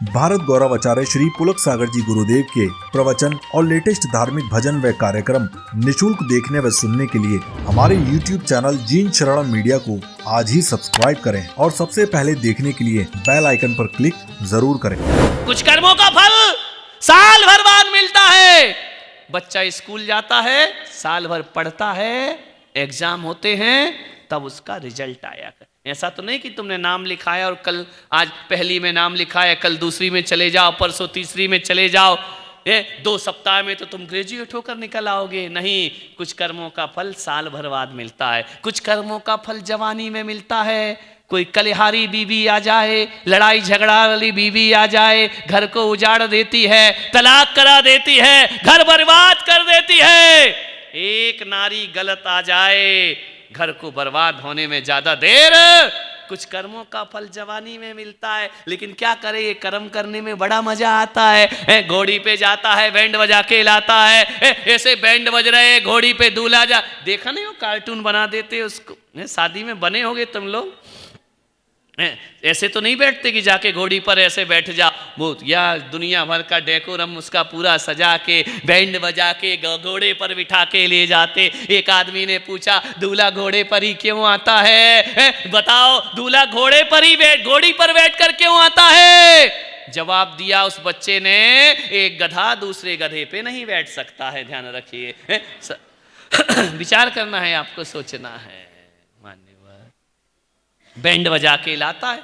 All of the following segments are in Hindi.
भारत गौरव आचार्य श्री पुलक सागर जी गुरुदेव के प्रवचन और लेटेस्ट धार्मिक भजन व कार्यक्रम निशुल्क देखने व सुनने के लिए हमारे YouTube चैनल जीन शरणम मीडिया को आज ही सब्सक्राइब करें और सबसे पहले देखने के लिए बेल आइकन पर क्लिक जरूर करें। कुछ कर्मों का फल साल भर बाद मिलता है। बच्चा स्कूल जाता है, साल भर पढ़ता है, एग्जाम होते हैं, तब उसका रिजल्ट आया। ऐसा तो नहीं कि तुमने नाम लिखाया और कल आज पहली में नाम लिखा है, कल दूसरी में चले जाओ, परसों तीसरी में चले जाओ, 2 सप्ताह में तो तुम ग्रेजुएट होकर निकल आओगे। नहीं, कुछ कर्मों का फल साल भर बाद मिलता है। कुछ कर्मों का फल जवानी में मिलता है। कोई कलिहारी बीवी आ जाए, लड़ाई झगड़ा वाली बीवी आ जाए, घर को उजाड़ देती है, तलाक करा देती है, घर बर्बाद कर देती है। एक नारी गलत आ जाए, घर को बर्बाद होने में ज्यादा देर। कुछ कर्मों का फल जवानी में मिलता है, लेकिन क्या करे, ये कर्म करने में बड़ा मजा आता है। घोड़ी पे जाता है, बैंड बजा के लाता है, ऐसे बैंड बज रहे, घोड़ी पे दूल्हा जा, देखा नहीं हो कार्टून बना देते उसको। शादी में बने होगे तुम लोग, ऐसे तो नहीं बैठते कि जाके घोड़ी पर ऐसे बैठ जा, वो या दुनिया भर का डेकोरम उसका पूरा सजा के बैंड बजा के घोड़े पर बिठा के ले जाते। एक आदमी ने पूछा, दूल्हा घोड़े पर ही क्यों आता है? बताओ, दूल्हा घोड़ी पर बैठ कर क्यों आता है? जवाब दिया उस बच्चे ने, एक गधा दूसरे गधे पे नहीं बैठ सकता है। ध्यान रखिए, विचार करना है आपको, सोचना है। बैंड बजा के लाता है,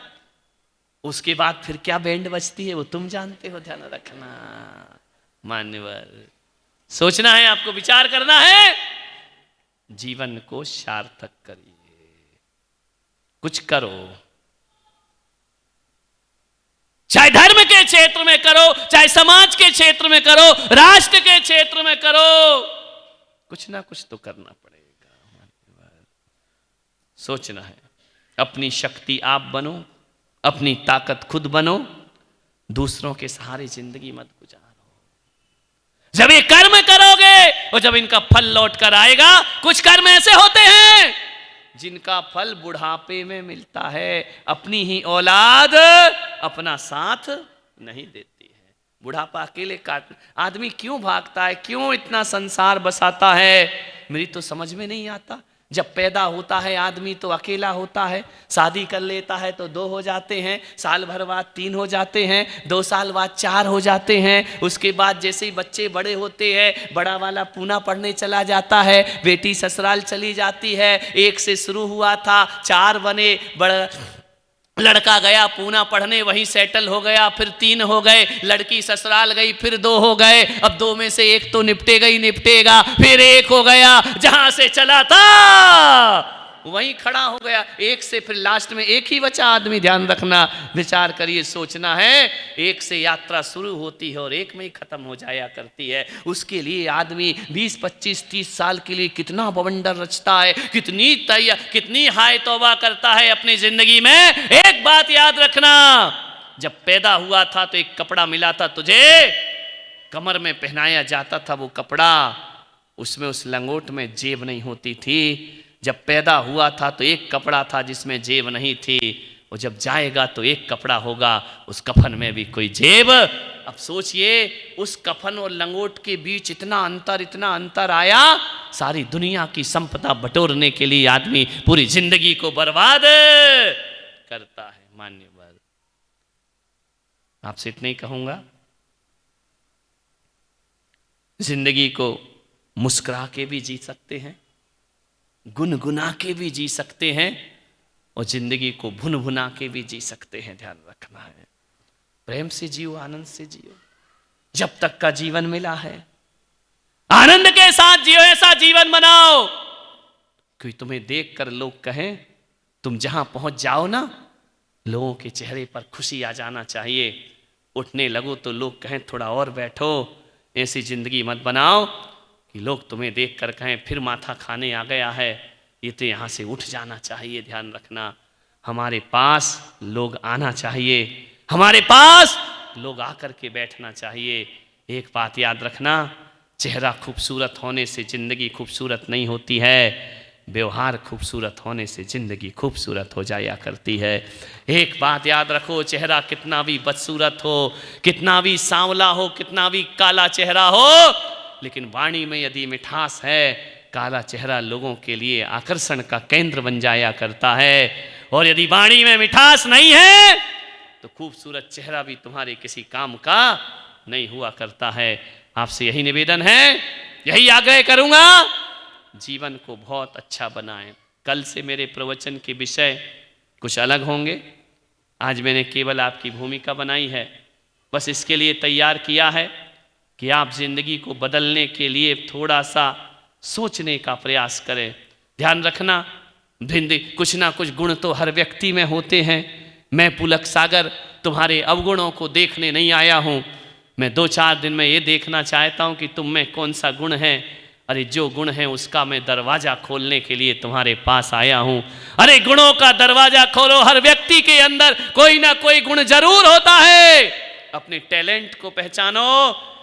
उसके बाद फिर क्या बैंड बजती है वो तुम जानते हो। ध्यान रखना मान्यवर, सोचना है आपको, विचार करना है। जीवन को सार्थक करिए, कुछ करो, चाहे धर्म के क्षेत्र में करो, चाहे समाज के क्षेत्र में करो, राष्ट्र के क्षेत्र में करो, कुछ ना कुछ तो करना पड़ेगा। सोचना है, अपनी शक्ति आप बनो, अपनी ताकत खुद बनो, दूसरों के सहारे जिंदगी मत गुजारो। जब ये कर्म करोगे और जब इनका फल लौट कर आएगा, कुछ कर्म ऐसे होते हैं जिनका फल बुढ़ापे में मिलता है। अपनी ही औलाद अपना साथ नहीं देती है। बुढ़ापा अकेले काट, आदमी क्यों भागता है, क्यों इतना संसार बसाता है, मेरी तो समझ में नहीं आता। जब पैदा होता है आदमी तो अकेला होता है, शादी कर लेता है तो 2 हो जाते हैं, साल भर बाद 3 हो जाते हैं, 2 साल बाद 4 हो जाते हैं। उसके बाद जैसे ही बच्चे बड़े होते हैं, बड़ा वाला पूना पढ़ने चला जाता है, बेटी ससुराल चली जाती है। 1 से शुरू हुआ था, 4 बने, बड़ा लड़का गया पूना पढ़ने, वहीं सेटल हो गया, फिर 3 हो गए, लड़की ससुराल गई, फिर 2 हो गए। अब 2 में से 1 तो निपटेगा ही निपटेगा, फिर 1 हो गया, जहां से चला था वहीं खड़ा हो गया। 1 से फिर लास्ट में 1 ही बचा आदमी। ध्यान रखना, विचार करिए, सोचना है। 1 से यात्रा शुरू होती है और 1 में ही खत्म हो जाया करती है। उसके लिए आदमी 20, 25, 30 साल के लिए कितना बवंडर रचता है, कितनी हाय तौबा करता है अपनी जिंदगी में। एक बात याद रखना, जब पैदा हुआ था तो एक कपड़ा मिला था तुझे, कमर में पहनाया जाता था वो कपड़ा, उसमें उस लंगोट में जेब नहीं होती थी। जब पैदा हुआ था तो एक कपड़ा था जिसमें जेब नहीं थी, और जब जाएगा तो एक कपड़ा होगा, उस कफन में भी कोई जेब। अब सोचिए, उस कफन और लंगोट के बीच इतना अंतर आया। सारी दुनिया की संपदा बटोरने के लिए आदमी पूरी जिंदगी को बर्बाद करता है। मान्यवर, आपसे इतना ही कहूंगा, जिंदगी को मुस्कुरा के भी जी सकते हैं, गुनगुना के भी जी सकते हैं, और जिंदगी को भुन भुना के भी जी सकते हैं। ध्यान रखना है, प्रेम से जियो, आनंद से जियो। जब तक का जीवन मिला है, आनंद के साथ जियो, ऐसा जीवन बनाओ कि तुम्हें देखकर लोग कहें, तुम जहां पहुंच जाओ ना, लोगों के चेहरे पर खुशी आ जाना चाहिए। उठने लगो तो लोग कहें थोड़ा और बैठो। ऐसी जिंदगी मत बनाओ कि लोग तुम्हें देखकर कहें फिर माथा खाने आ गया है, ये तो यहाँ से उठ जाना चाहिए। ध्यान रखना, हमारे पास लोग आना चाहिए, हमारे पास लोग आकर के बैठना चाहिए। एक बात याद रखना, चेहरा खूबसूरत होने से जिंदगी खूबसूरत नहीं होती है। व्यवहार खूबसूरत होने से जिंदगी खूबसूरत हो जाया करती है। एक बात याद रखो, चेहरा कितना भी बदसूरत हो, कितना भी सांवला हो, कितना भी काला चेहरा हो, लेकिन वाणी में यदि मिठास है, काला चेहरा लोगों के लिए आकर्षण का केंद्र बन जाया करता है। और यदि वाणी में मिठास नहीं है तो खूबसूरत चेहरा भी तुम्हारे किसी काम का नहीं हुआ करता है। आपसे यही निवेदन है, यही आग्रह करूंगा, जीवन को बहुत अच्छा बनाएं। कल से मेरे प्रवचन के विषय कुछ अलग होंगे। आज मैंने केवल आपकी भूमिका बनाई है, बस इसके लिए तैयार किया है कि आप जिंदगी को बदलने के लिए थोड़ा सा सोचने का प्रयास करें। ध्यान रखना, कुछ ना कुछ गुण तो हर व्यक्ति में होते हैं। मैं पुलक सागर तुम्हारे अवगुणों को देखने नहीं आया हूँ। मैं 2-4 दिन में ये देखना चाहता हूँ कि तुम में कौन सा गुण है। अरे जो गुण है उसका मैं दरवाजा खोलने के लिए तुम्हारे पास आया हूँ। अरे गुणों का दरवाजा खोलो। हर व्यक्ति के अंदर कोई ना कोई गुण जरूर होता है। अपने टैलेंट को पहचानो।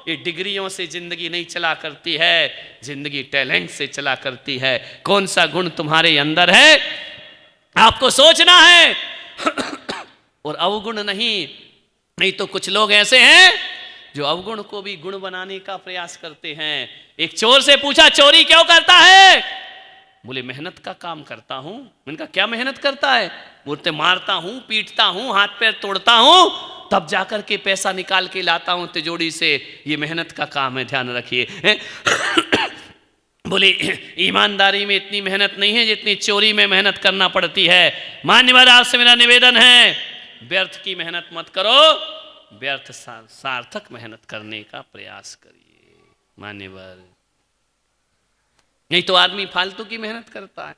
ये डिग्रियों से जिंदगी नहीं चला करती है, जिंदगी टैलेंट से चला करती है। कौन सा गुण तुम्हारे अंदर है आपको सोचना है और अवगुण नहीं तो कुछ लोग ऐसे हैं जो अवगुण को भी गुण बनाने का प्रयास करते हैं। एक चोर से पूछा, चोरी क्यों करता है? बोले मेहनत का काम करता हूं। मैंने कहा क्या मेहनत करता है? बोलते मारता हूं, पीटता हूं, हाथ पैर तोड़ता हूं, तब जाकर के पैसा निकाल के लाता हूं तिजोरी से। ये मेहनत का काम है, ध्यान रखिए। बोले ईमानदारी में इतनी मेहनत नहीं है जितनी चोरी में मेहनत करना पड़ती है। मान्यवर आपसे मेरा निवेदन है, व्यर्थ की मेहनत मत करो, व्यर्थ सार्थक मेहनत करने का प्रयास करिए। मान्यवर, नहीं तो आदमी फालतू की मेहनत करता है।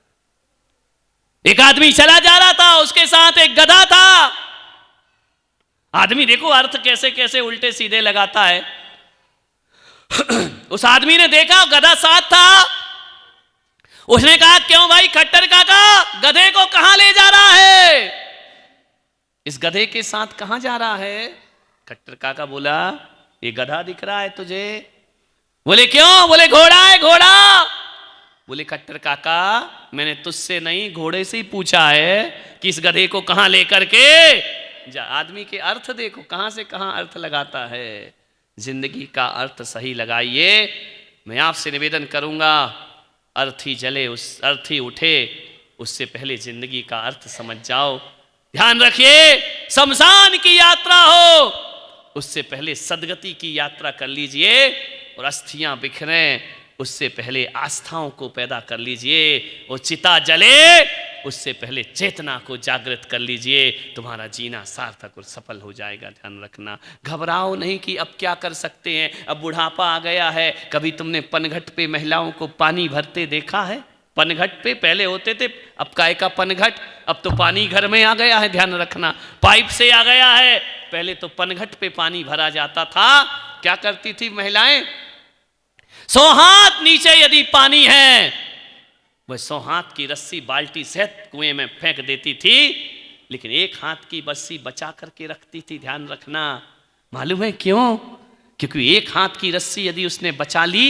एक आदमी चला जा रहा था, उसके साथ एक गधा था। आदमी देखो अर्थ कैसे कैसे उल्टे सीधे लगाता है। उस आदमी ने देखा गधा साथ था। उसने कहा क्यों भाई खट्टर काका, गधे को कहां ले जा रहा है? इस गधे के साथ कहां जा रहा है? खट्टर काका बोला ये गधा दिख रहा है तुझे? बोले क्यों? बोले घोड़ा है घोड़ा। बोले खट्टर काका मैंने तुझसे नहीं घोड़े से ही पूछा है कि इस गधे को कहां लेकर के जा। आदमी के अर्थ देखो कहां से कहां अर्थ लगाता है। जिंदगी का अर्थ सही लगाइए। मैं आपसे निवेदन करूंगा, अर्थी जले उस अर्थी उठे उससे पहले जिंदगी का अर्थ समझ जाओ। ध्यान रखिए, शमशान की यात्रा हो उससे पहले सदगति की यात्रा कर लीजिए, और अस्थियां बिखरें उससे पहले आस्थाओं को पैदा कर लीजिए, और चिता जले उससे पहले चेतना को जागृत कर लीजिए। तुम्हारा जीना सार्थक और सफल हो जाएगा। ध्यान रखना, घबराओ नहीं कि अब क्या कर सकते हैं, अब बुढ़ापा आ गया है। कभी तुमने पनघट पे महिलाओं को पानी भरते देखा है? पनघट पे पहले होते थे, अब काय का पनघट, अब तो पानी घर में आ गया है। ध्यान रखना, पाइप से आ गया है। पहले तो पनघट पे पानी भरा जाता था। क्या करती थी महिलाएं? 100 हाथ नीचे यदि पानी है, वह 100 हाथ की रस्सी बाल्टी सहित कुएं में फेंक देती थी, लेकिन 1 हाथ की रस्सी बचा करके रखती थी। ध्यान रखना, मालूम है क्यों? क्योंकि 1 हाथ की रस्सी यदि उसने बचा ली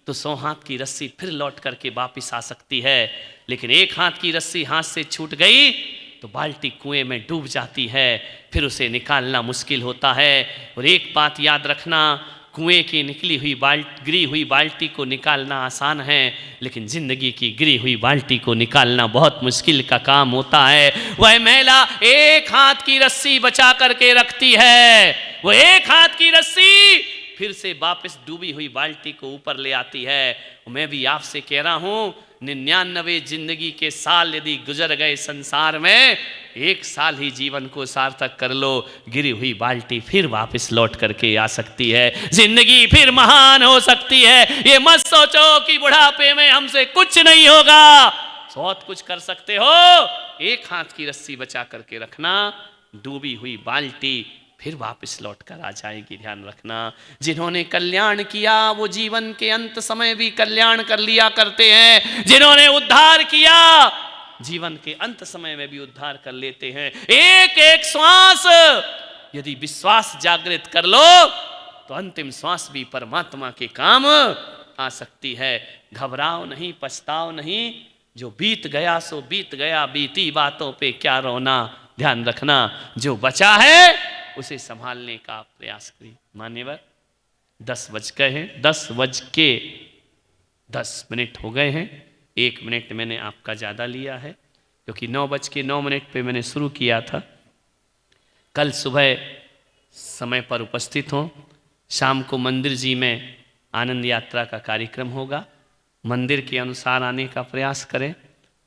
तो 100 हाथ की रस्सी फिर लौट करके वापिस आ सकती है। लेकिन 1 हाथ की रस्सी हाथ से छूट गई तो बाल्टी कुएं में डूब जाती है, फिर उसे निकालना मुश्किल होता है। और एक बात याद रखना, कुएं की निकली हुई गिरी हुई बाल्टी को निकालना आसान है, लेकिन जिंदगी की गिरी हुई बाल्टी को निकालना बहुत मुश्किल का काम होता है। वह महिला 1 हाथ की रस्सी बचा करके रखती है, वो 1 हाथ की रस्सी फिर से वापस डूबी हुई बाल्टी को ऊपर ले आती है। मैं भी आपसे कह रहा हूं, 99 जिंदगी के साल यदि गुजर गए संसार में, 1 साल ही जीवन को सार्थक कर लो, गिरी हुई बाल्टी फिर वापस लौट करके आ सकती है। जिंदगी फिर महान हो सकती है। ये मत सोचो कि बुढ़ापे में हमसे कुछ नहीं होगा, बहुत कुछ कर सकते हो। 1 हाथ की रस्सी बचा करके रखना, डूबी हुई बाल्टी फिर वापस लौट कर आ जाएगी। ध्यान रखना, जिन्होंने कल्याण किया वो जीवन के अंत समय भी कल्याण कर लिया करते हैं। जिन्होंने उद्धार किया जीवन के अंत समय में भी उद्धार कर लेते हैं। एक एक श्वास यदि विश्वास जागृत कर लो तो अंतिम श्वास भी परमात्मा के काम आ सकती है। घबराओ नहीं, पछताओ नहीं, जो बीत गया सो बीत गया, बीती बातों पे क्या रोना, ध्यान रखना जो बचा है उसे संभालने का प्रयास करिए। मान्यवर 10 बज गए हैं, 10:10 हो गए हैं। 1 मिनट मैंने आपका ज़्यादा लिया है क्योंकि 9:09 पे मैंने शुरू किया था। कल सुबह समय पर उपस्थित हों। शाम को मंदिर जी में आनंद यात्रा का कार्यक्रम होगा। मंदिर के अनुसार आने का प्रयास करें,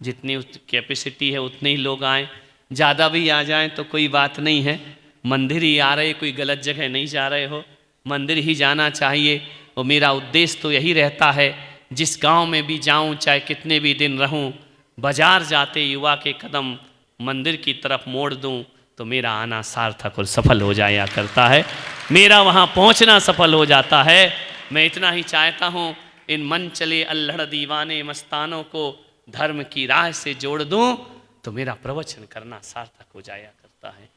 जितनी कैपेसिटी है उतने ही लोग आएँ, ज़्यादा भी आ जाएं तो कोई बात नहीं है। मंदिर ही आ रहे, कोई गलत जगह नहीं जा रहे हो, मंदिर ही जाना चाहिए। और मेरा उद्देश्य तो यही रहता है, जिस गांव में भी जाऊं, चाहे कितने भी दिन रहूं, बाजार जाते युवा के कदम मंदिर की तरफ मोड़ दूं तो मेरा आना सार्थक और सफल हो जाया करता है, मेरा वहां पहुंचना सफल हो जाता है। मैं इतना ही चाहता हूं, इन मन चले अल्हड़ दीवाने मस्तानों को धर्म की राह से जोड़ दूं तो मेरा प्रवचन करना सार्थक हो जाया करता है।